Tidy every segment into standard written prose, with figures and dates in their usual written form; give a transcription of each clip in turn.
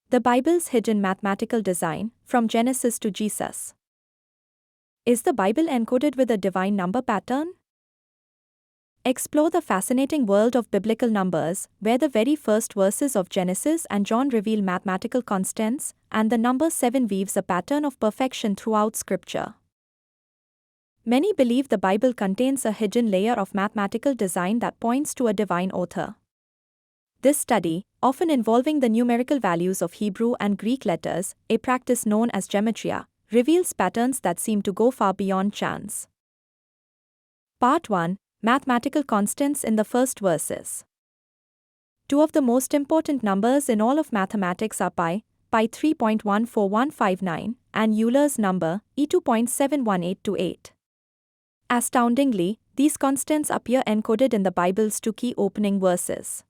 The Bible's hidden mathematical design, from Genesis to Jesus. Is the Bible encoded with a divine number pattern? Explore the fascinating world of biblical numbers, where the very first verses of Genesis and John reveal mathematical constants, and the number 7 weaves a pattern of perfection throughout Scripture. Many believe the Bible contains a hidden layer of mathematical design that points to a divine author. This study, often involving the numerical values of Hebrew and Greek letters, a practice known as Gematria, reveals patterns that seem to go far beyond chance. Part 1. Mathematical constants in the first verses. Two of the most important numbers in all of mathematics are pi 3.14159, and Euler's number, E2.71828. Astoundingly, these constants appear encoded in the Bible's two key opening verses.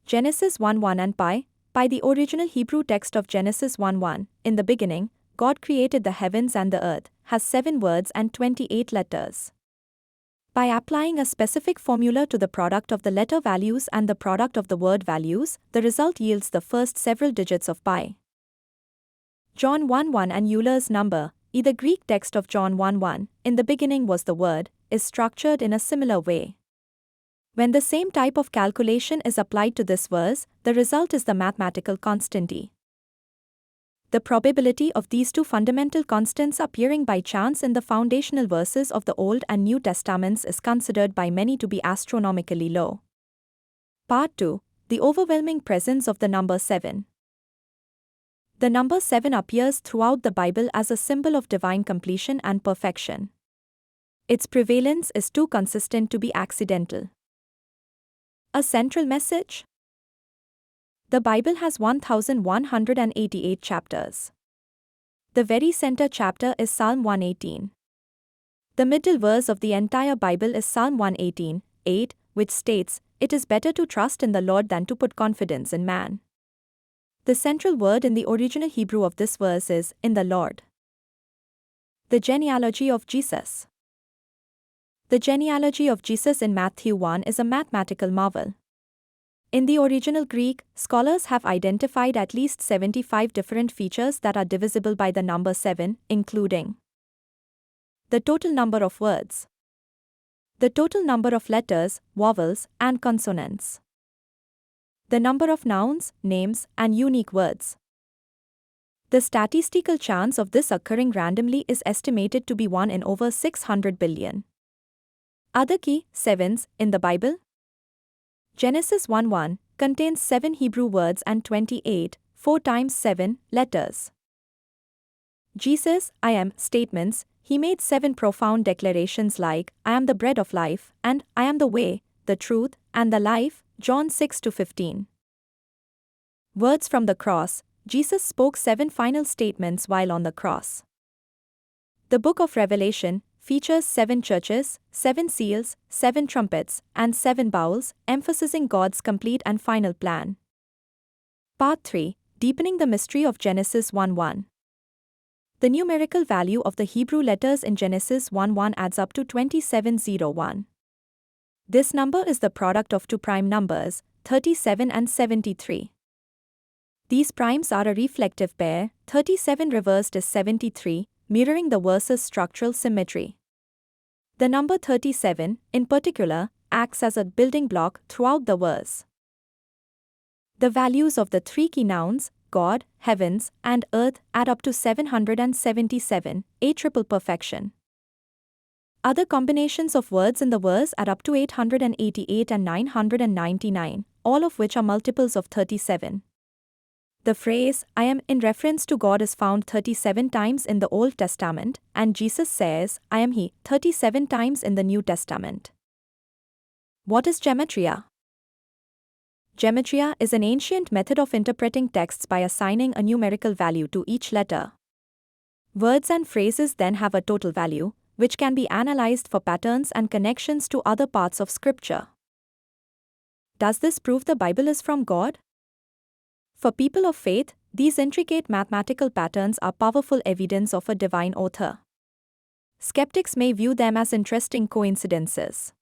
Genesis 1:1 and pi, the original Hebrew text of Genesis 1:1, in the beginning, God created the heavens and the earth, has 7 words and 28 letters. By applying a specific formula to the product of the letter values and the product of the word values, the result yields the first several digits of pi. John 1:1 and Euler's number, the Greek text of John 1:1, in the beginning was the Word, is structured in a similar way. When the same type of calculation is applied to this verse, the result is the mathematical constant E. The probability of these two fundamental constants appearing by chance in the foundational verses of the Old and New Testaments is considered by many to be astronomically low. Part 2. The overwhelming presence of the number 7. The number 7 appears throughout the Bible as a symbol of divine completion and perfection. Its prevalence is too consistent to be accidental. A central message? The Bible has 1,188 chapters. The very center chapter is Psalm 118. The middle verse of the entire Bible is Psalm 118:8, which states, "It is better to trust in the Lord than to put confidence in man." The central word in the original Hebrew of this verse is, "in the Lord." The genealogy of Jesus. The genealogy of Jesus in Matthew 1 is a mathematical marvel. In the original Greek, scholars have identified at least 75 different features that are divisible by the number 7, including the total number of words, the total number of letters, vowels, and consonants, the number of nouns, names, and unique words. The statistical chance of this occurring randomly is estimated to be 1 in over 600 billion. Other key 7s in the Bible. Genesis 1:1 contains 7 Hebrew words and 28, 4 times 7, letters. Jesus' "I am" statements, he made 7 profound declarations like, "I am the bread of life," and "I am the way, the truth, and the life," John 6-15. Words from the cross, Jesus spoke 7 final statements while on the cross. The book of Revelation features 7 churches, 7 seals, 7 trumpets, and 7 bowls, emphasizing God's complete and final plan. Part 3. Deepening the mystery of Genesis 1:1. The numerical value of the Hebrew letters in Genesis 1:1 adds up to 2701. This number is the product of two prime numbers, 37 and 73. These primes are a reflective pair, 37 reversed is 73, mirroring the verse's structural symmetry. The number 37, in particular, acts as a building block throughout the verse. The values of the 3 key nouns, God, heavens, and earth, add up to 777, a triple perfection. Other combinations of words in the verse add up to 888 and 999, all of which are multiples of 37. The phrase, "I am," in reference to God is found 37 times in the Old Testament, and Jesus says, "I am He," 37 times in the New Testament. What is Gematria? Gematria is an ancient method of interpreting texts by assigning a numerical value to each letter. Words and phrases then have a total value, which can be analyzed for patterns and connections to other parts of Scripture. Does this prove the Bible is from God? For people of faith, these intricate mathematical patterns are powerful evidence of a divine author. Skeptics may view them as interesting coincidences.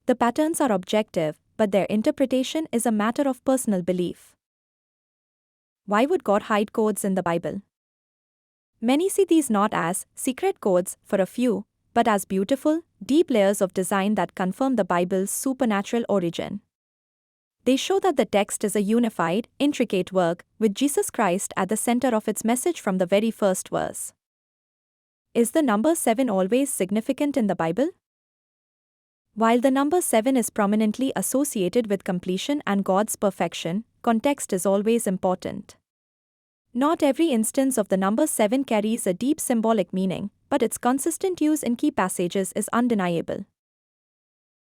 The patterns are objective, but their interpretation is a matter of personal belief. Why would God hide codes in the Bible? Many see these not as secret codes for a few, but as beautiful, deep layers of design that confirm the Bible's supernatural origin. They show that the text is a unified, intricate work, with Jesus Christ at the center of its message from the very first verse. Is the number 7 always significant in the Bible? While the number 7 is prominently associated with completion and God's perfection, context is always important. Not every instance of the number 7 carries a deep symbolic meaning, but its consistent use in key passages is undeniable.